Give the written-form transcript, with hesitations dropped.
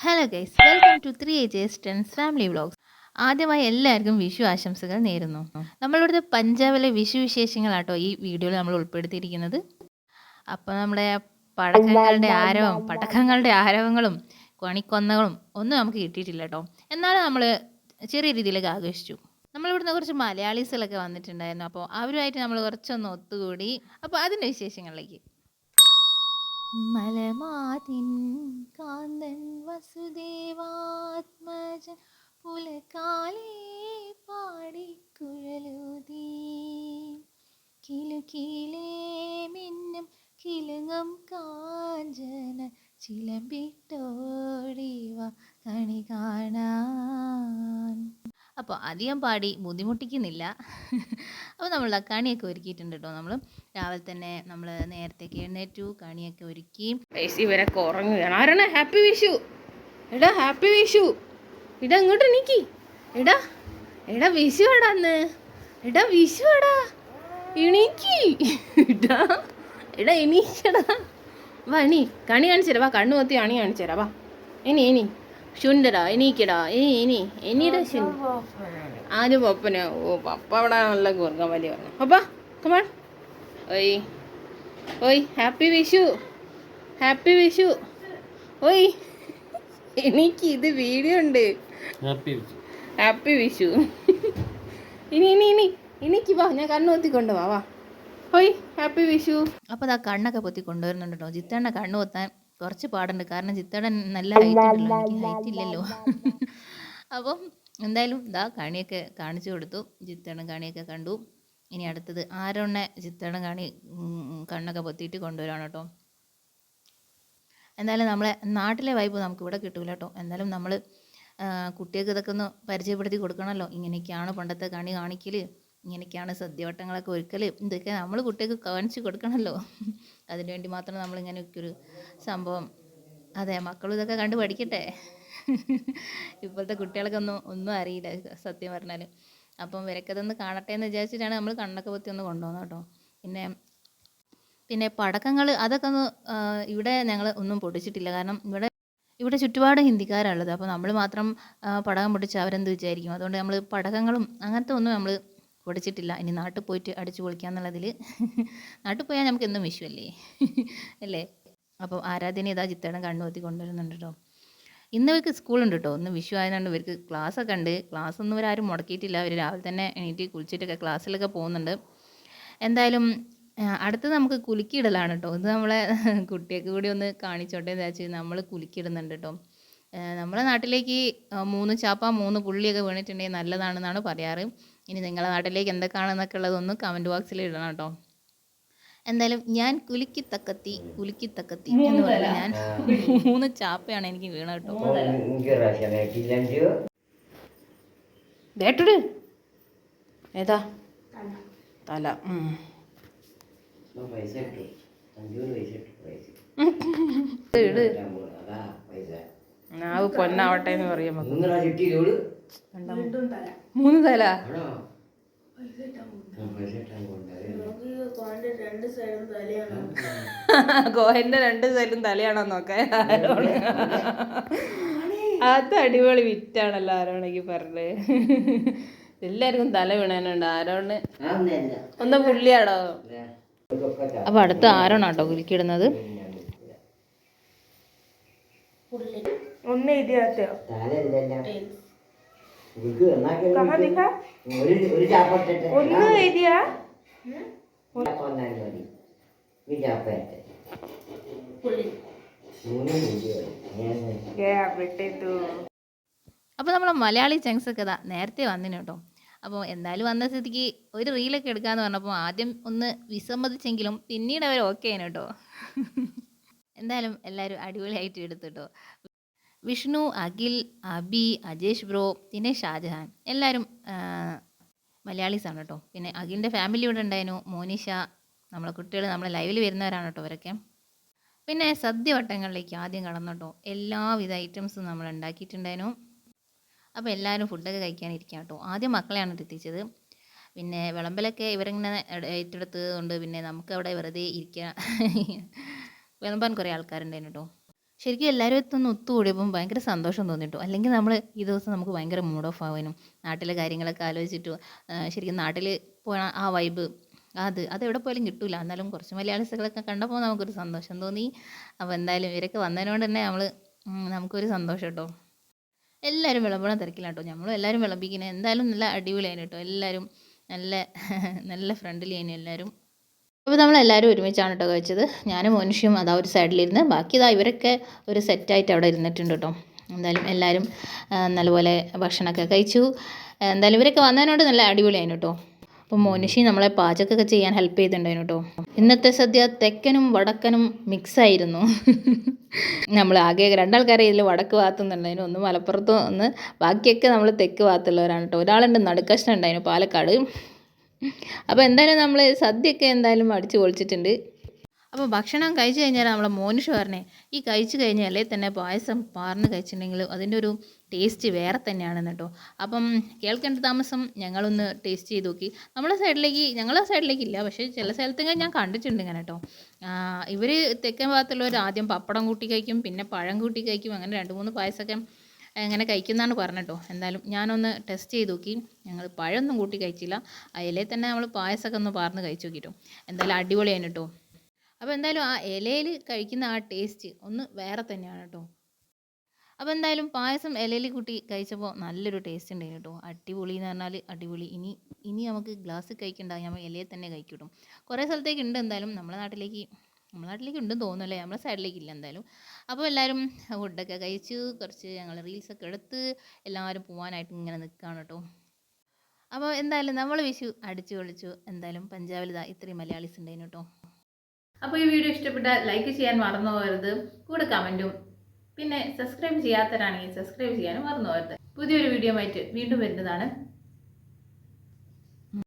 Hello guys, welcome to 3 AJ's tens family vlogs. ആദ്യമായി എല്ലാവർക്കും വിഷു ആശംസകൾ നേരുന്നു. നമ്മളിവിടുത്തെ പഞ്ചാബിലെ വിഷു വിശേഷങ്ങളാട്ടോ ഈ വീഡിയോയിൽ നമ്മൾ ഉൾപ്പെടുത്തിയിരിക്കുന്നത്. അപ്പോൾ നമ്മുടെ പടക്കങ്ങളുടെ ആരവങ്ങളും കണിക്കൊന്നകളും ഒന്നും നമുക്ക് കിട്ടിയിട്ടില്ല കേട്ടോ. എന്നാലും നമ്മൾ ചെറിയ രീതിയിലൊക്കെ ആഘോഷിച്ചു. നമ്മളിവിടുന്ന് കുറച്ച് മലയാളീസുകളൊക്കെ വന്നിട്ടുണ്ടായിരുന്നു. അപ്പോൾ അവരുമായിട്ട് നമ്മൾ കുറച്ചൊന്ന് ഒത്തുകൂടി. അപ്പോൾ അതിൻ്റെ വിശേഷങ്ങളിലേക്ക്. മലമാതിൻ കാന്തൻ വസുദേവാത്മജൻ പുലകാലേ പാടിക്കുഴലൂതി കിലുകിലേ മിന്നും കിലുങ്ങും കാഞ്ചന ചിലമ്പിട്ടോടിവ കണി കാണാൻ. അപ്പോൾ അധികം പാടി ബുദ്ധിമുട്ടിക്കുന്നില്ല. അപ്പോൾ നമ്മൾ കണിയൊക്കെ ഒരുക്കിയിട്ടുണ്ട് കേട്ടോ. നമ്മൾ രാവിലെ തന്നെ നമ്മൾ നേരത്തേക്ക് എഴുന്നേറ്റു, കണിയൊക്കെ ഒരുക്കി. ഇവരൊക്കെ ഉറങ്ങുകയാണ്. ആരാണ് ഹാപ്പി വിഷു? എടാ ഹാപ്പി വിഷു, ഇടാ ഇങ്ങോട്ട് എണീക്കി. എടാ എടാ വിഷു എടാ, അന്ന് എടാ വിഷു എടാ, എണീക്കി. ഇടാ എടാ എണീക്കടാ. വാ എണീ, കണി കാണിച്ചു തരാം. വാ കണ്ണു കൊത്തി അണി കാണിച്ചു തരാം. വാ ഇനി ശുണ്ടടാ, എണീക്കടാ. എണീടാ ശുണ്ട്. ആര് പപ്പനോ? ഓ പപ്പ അവിടെ നല്ല കൂർക്കം വലിയ പറഞ്ഞു. പപ്പ കമാൺ. ഓയ് ഓയ് ഹാപ്പി വിഷു, ഹാപ്പി വിഷു. ഓയ് എനിക്ക് ഇത് വീഡിയോ ഉണ്ട്. ഹാപ്പി വിഷു. എനിക്ക് വാ, ഞാൻ കണ്ണ് പൊത്തി കൊണ്ടുപോവാ. വാ ഓയ് ഹാപ്പി വിഷു. അപ്പോൾ അതാ കണ്ണൊക്കെ പൊത്തി കൊണ്ടുവരുന്നുണ്ട് കേട്ടോ. ജിത്തേണ്ണ കണ്ണ് പൊത്താൻ കുറച്ച് പാടുണ്ട്, കാരണം ജിത്തേടൻ നല്ല ഹൈറ്റ് ഉണ്ടല്ലോ, എനിക്ക് ഹൈറ്റ് ഇല്ലല്ലോ. അപ്പം എന്തായാലും ഇതാ കണിയൊക്കെ കാണിച്ചു കൊടുത്തു. ജിത്തേടൻ കണിയൊക്കെ കണ്ടു. ഇനി അടുത്തത് ആരോണ്ണെ ജിത്തേടൻ കണ്ണൊക്കെ പൊത്തിയിട്ട് കൊണ്ടുവരാണ് കേട്ടോ. എന്തായാലും നമ്മളെ നാട്ടിലെ വൈബ് നമുക്ക് ഇവിടെ കിട്ടൂല കേട്ടോ. എന്തായാലും നമ്മൾ കുട്ടികൾക്ക് ഇതൊക്കെ ഒന്ന് പരിചയപ്പെടുത്തി കൊടുക്കണമല്ലോ. ഇങ്ങനെയൊക്കെയാണ് പണ്ടത്തെ കണി കാണിക്കൽ, ഇങ്ങനെയൊക്കെയാണ് സദ്യവട്ടങ്ങളൊക്കെ ഒരുക്കൽ, ഇതൊക്കെ നമ്മൾ കുട്ടികൾക്ക് കാണിച്ചു കൊടുക്കണമല്ലോ. അതിനുവേണ്ടി മാത്രം നമ്മളിങ്ങനെയൊക്കെ ഒരു സംഭവം. അതെ, മക്കളും ഇതൊക്കെ കണ്ട് പഠിക്കട്ടെ. ഇപ്പോഴത്തെ കുട്ടികൾക്ക് ഒന്നും അറിയില്ല സത്യം പറഞ്ഞാൽ. അപ്പം ഇവരൊക്കെ കാണട്ടെ എന്ന് വിചാരിച്ചിട്ടാണ് നമ്മൾ കണ്ണൊക്കെ പൊത്തി ഒന്ന് കൊണ്ടുപോകുന്നത് കേട്ടോ. പിന്നെ പടക്കങ്ങൾ അതൊക്കെ ഇവിടെ ഞങ്ങൾ ഒന്നും പൊട്ടിച്ചിട്ടില്ല, കാരണം ഇവിടെ ചുറ്റുപാട് ഹിന്ദിക്കാരാണുള്ളത്. അപ്പോൾ നമ്മൾ മാത്രം പടക്കം പൊട്ടിച്ച് അവരെന്ത് വിചാരിക്കും. അതുകൊണ്ട് നമ്മൾ പടക്കങ്ങളും അങ്ങനത്തെ ഒന്നും നമ്മൾ പൊടിച്ചിട്ടില്ല. ഇനി നാട്ടിൽ പോയിട്ട് അടിച്ചു പൊളിക്കാന്നുള്ളതിൽ. നാട്ടിൽ പോയാൽ നമുക്ക് എന്നും വിഷു അല്ലേ അല്ലേ. അപ്പോൾ ആരാധ്യനെ ഇതാ ജിത്തേടൻ കണ്ണുപൊത്തി കൊണ്ടുവരുന്നുണ്ട് കേട്ടോ. ഇന്ന് ഇവർക്ക് സ്കൂളുണ്ട് കേട്ടോ. ഇന്ന് വിഷു ആയതുകൊണ്ട് ഇവർക്ക് ക്ലാസ്സൊക്കെ ഉണ്ട്. ക്ലാസ്സൊന്നും ഇവരാരും മുടക്കിയിട്ടില്ല. അവർ രാവിലെ തന്നെ എണീറ്റ് കുളിച്ചിട്ടൊക്കെ ക്ലാസ്സിലൊക്കെ പോകുന്നുണ്ട്. എന്തായാലും അടുത്തത് നമുക്ക് കുലുക്കിയിടലാണ് കേട്ടോ. ഇത് നമ്മളെ കുട്ടികൾക്ക് കൂടി ഒന്ന് കാണിച്ചോട്ടെ എന്ന് വെച്ചാൽ നമ്മൾ കുലുക്കിയിടുന്നുണ്ട് കേട്ടോ. നമ്മളെ നാട്ടിലേക്ക് 3 ചാപ്പ 3 പുള്ളിയൊക്കെ വീണിട്ടുണ്ടെങ്കിൽ നല്ലതാണെന്നാണ് പറയാറ്. ഇനി നിങ്ങളുടെ നാട്ടിലേക്ക് എന്തൊക്കെയാണെന്നൊക്കെ ഉള്ളതൊന്ന് കമൻറ്റ് ബോക്സിൽ ഇടണം കേട്ടോ. എന്തായാലും ഞാൻ കുലുക്കി തക്കത്തി എന്ന് പറഞ്ഞാൽ ഞാൻ 3 ചാപ്പയാണ് എനിക്ക് വീണ കേട്ടോ. കേട്ടിട് ഏതാ തല. നാവ് പൊന്നാവട്ടെ എന്ന് പറയാം. 3 തല. ഗോഹന്റെ 2 സൈഡും തലയാണോ നോക്കാൻ. അത് അടിപൊളി വിറ്റാണല്ലോ ആരോണെങ്കിൽ പറഞ്ഞത്. എല്ലാവർക്കും തല വീണാനുണ്ട്. ആരോണ് ഒന്ന് പുള്ളിയാടോ. അപ്പൊ അടുത്ത ആരോണാട്ടോ കുലുക്കിയിടുന്നത്. ഒന്ന് എഴുതിയാ അപ്പോൾ നമ്മളെ മലയാളി ചങ്സൊക്കെ ഇതാ നേരത്തെ വന്നിന് കേട്ടോ. അപ്പോൾ എന്തായാലും വന്ന സ്ഥിതിക്ക് ഒരു റീലൊക്കെ എടുക്കാമെന്ന് പറഞ്ഞപ്പോൾ ആദ്യം ഒന്ന് വിസമ്മതിച്ചെങ്കിലും പിന്നീട് അവർ ഓക്കെ ആണ് കേട്ടോ. എന്തായാലും എല്ലാവരും അടിപൊളിയായിട്ട് എടുത്തു കേട്ടോ. വിഷ്ണു, അഖിൽ, അബി, അജേഷ് ബ്രോ, പിന്നെ ഷാജഹാൻ എല്ലാവരും മലയാളീസാണ് കേട്ടോ. പിന്നെ അഖിലിൻ്റെ ഫാമിലി ഇവിടെ ഉണ്ടായിരുന്നു. മോനിഷ, നമ്മളെ കുട്ടികൾ നമ്മളെ ലൈവിൽ വരുന്നവരാണ് കേട്ടോ അവരൊക്കെ. പിന്നെ സദ്യവട്ടങ്ങളിലേക്ക് ആദ്യം കടന്നു കേട്ടോ. എല്ലാവിധ ഐറ്റംസും നമ്മൾ ഉണ്ടാക്കിയിട്ടുണ്ടായിരുന്നു. അപ്പോൾ എല്ലാവരും ഫുഡൊക്കെ കഴിക്കാനിരിക്കാം കേട്ടോ. ആദ്യം മക്കളെയാണ് എത്തിച്ചത്. പിന്നെ വിളമ്പലൊക്കെ ഇവരിങ്ങനെ ഏറ്റെടുത്തത് കൊണ്ട് പിന്നെ നമുക്ക് അവിടെ വെറുതെ ഇരിക്കാൻ വിളമ്പാൻ കുറേ ആൾക്കാരുണ്ടായിരുന്നു കേട്ടോ. ശരിക്കും എല്ലാവരും എത്തുന്ന ഒത്തുകൂടിയപ്പം ഭയങ്കര സന്തോഷം തോന്നിയിട്ടു. അല്ലെങ്കിൽ നമ്മൾ ഈ ദിവസം നമുക്ക് ഭയങ്കര മൂഡ് ഓഫ് ആവാനും നാട്ടിലെ കാര്യങ്ങളൊക്കെ ആലോചിച്ചിട്ട് ശരിക്കും നാട്ടിൽ പോയ ആ വൈബ് അതെവിടെ പോയാലും കിട്ടൂല. എന്നാലും കുറച്ച് മലയാളീസുകളൊക്കെ കണ്ടപ്പോൾ നമുക്കൊരു സന്തോഷം തോന്നി. അപ്പോൾ എന്തായാലും ഇവരൊക്കെ വന്നതിനോട് തന്നെ നമുക്കൊരു സന്തോഷം കേട്ടോ. എല്ലാവരും വിളമ്പണം തിരക്കിലാണ് കേട്ടോ. നമ്മളും എല്ലാവരും വിളമ്പിക്കുന്നത് എന്തായാലും നല്ല അടിപൊളിയായിരുന്നു കേട്ടോ. എല്ലാവരും നല്ല നല്ല ഫ്രണ്ട്ലി ആയിരുന്നു എല്ലാവരും. അപ്പോൾ നമ്മളെല്ലാവരും ഒരുമിച്ചാണ് കേട്ടോ കഴിച്ചത്. ഞാനും മനുഷ്യം അതാ ഒരു സൈഡിലിരുന്ന്, ബാക്കി ഇതാ ഇവരൊക്കെ ഒരു സെറ്റായിട്ട് അവിടെ ഇരുന്നിട്ടുണ്ട് കേട്ടോ. എന്തായാലും എല്ലാവരും നല്ലപോലെ ഭക്ഷണമൊക്കെ കഴിച്ചു. എന്തായാലും ഇവരൊക്കെ വന്നതിനോട് നല്ല അടിപൊളിയായിരുന്നു കേട്ടോ. അപ്പോൾ മോനിഷി നമ്മളെ പാചകമൊക്കെ ചെയ്യാൻ ഹെൽപ്പ് ചെയ്തിട്ടുണ്ടായിരുന്നു കേട്ടോ. ഇന്നത്തെ സദ്യ തെക്കനും വടക്കനും മിക്സായിരുന്നു. നമ്മൾ ആകെ രണ്ടാൾക്കാരെ ഇതിൽ വടക്ക് ഭാഗത്തുനിന്നുണ്ടായിരുന്നു, ഒന്ന് മലപ്പുറത്തും ഒന്ന്, ബാക്കിയൊക്കെ നമ്മൾ തെക്ക് ഭാഗത്തുള്ളവരാണ് കേട്ടോ. ഒരാളുണ്ട് നടുക്കഷ്ണം ഉണ്ടായിരുന്നു പാലക്കാട്. അപ്പോൾ എന്തായാലും നമ്മൾ സദ്യയൊക്കെ എന്തായാലും അടിച്ച് പൊളിച്ചിട്ടുണ്ട്. അപ്പോൾ ഭക്ഷണം കഴിച്ച് കഴിഞ്ഞാൽ നമ്മളെ മോനിഷ് പറഞ്ഞേ, ഈ കഴിച്ച് കഴിഞ്ഞാലേ തന്നെ പായസം പാർന്ന് കഴിച്ചിട്ടുണ്ടെങ്കിൽ അതിൻ്റെ ഒരു ടേസ്റ്റ് വേറെ തന്നെയാണെന്ന് കേട്ടോ. അപ്പം കേൾക്കേണ്ട താമസം ഞങ്ങളൊന്ന് ടേസ്റ്റ് ചെയ്ത് നോക്കി. ഞങ്ങളുടെ സൈഡിലേക്ക് ഇല്ല, പക്ഷേ ചില സ്ഥലത്തൊക്കെ ഞാൻ കണ്ടിട്ടുണ്ട് ഇങ്ങനെ കേട്ടോ. ഇവർ തെക്കൻ ഭാഗത്തുള്ളവർ ആദ്യം പപ്പടം കൂട്ടി കഴിക്കും, പിന്നെ പഴം കൂട്ടി കഴിക്കും, അങ്ങനെ 2-3 പായസമൊക്കെ അങ്ങനെ കഴിക്കുന്നതാണ് പറഞ്ഞിട്ടോ. എന്തായാലും ഞാനൊന്ന് ടെസ്റ്റ് ചെയ്ത് നോക്കി. ഞങ്ങൾ പഴമൊന്നും കൂട്ടി കഴിച്ചില്ല, അതിലേ തന്നെ നമ്മൾ പായസമൊക്കെ ഒന്ന് പാർന്ന് കഴിച്ച് നോക്കിട്ടോ. എന്തായാലും അടിപൊളിയാണ് കേട്ടോ. അപ്പോൾ എന്തായാലും ആ ഇലയിൽ കഴിക്കുന്ന ആ ടേസ്റ്റ് ഒന്ന് വേറെ തന്നെയാണ് കേട്ടോ. അപ്പോൾ എന്തായാലും പായസം ഇലയിൽ കൂട്ടി കഴിച്ചപ്പോൾ നല്ലൊരു ടേസ്റ്റ് ഉണ്ടായിരുന്നു കേട്ടോ. അടിപൊളി എന്ന് പറഞ്ഞാൽ അടിപൊളി. ഇനി നമുക്ക് ഗ്ലാസ് കഴിക്കണ്ട, നമ്മൾ ഇലയിൽ തന്നെ കഴിക്കും കേട്ടോ. കുറേ സ്ഥലത്തേക്ക് ഉണ്ട്, എന്തായാലും നമ്മുടെ നാട്ടിലേക്ക് ഉണ്ടെന്ന് തോന്നുന്നല്ലേ, നമ്മുടെ സൈഡിലേക്ക് ഇല്ല എന്തായാലും. അപ്പോൾ എല്ലാവരും ഫുഡൊക്കെ കഴിച്ചു, കുറച്ച് ഞങ്ങൾ റീൽസൊക്കെ എടുത്ത് എല്ലാവരും പോകാനായിട്ട് ഇങ്ങനെ നിൽക്കുകയാണ് കേട്ടോ. അപ്പോൾ എന്തായാലും നമ്മൾ വിഷു അടിച്ചു പൊളിച്ചു. എന്തായാലും പഞ്ചാബിൽ ഇത്രയും മലയാളീസ് ഉണ്ടായിരുന്നു കേട്ടോ. അപ്പോൾ ഈ വീഡിയോ ഇഷ്ടപ്പെട്ടാൽ ലൈക്ക് ചെയ്യാൻ മറന്നു പോകരുത്, കൂടെ കമൻറ്റും, പിന്നെ സബ്സ്ക്രൈബ് ചെയ്യാത്തവരാണെങ്കിൽ സബ്സ്ക്രൈബ് ചെയ്യാനും മറന്നു പോകരുത്. പുതിയൊരു വീഡിയോ ആയിട്ട് വീണ്ടും വരുന്നതാണ്.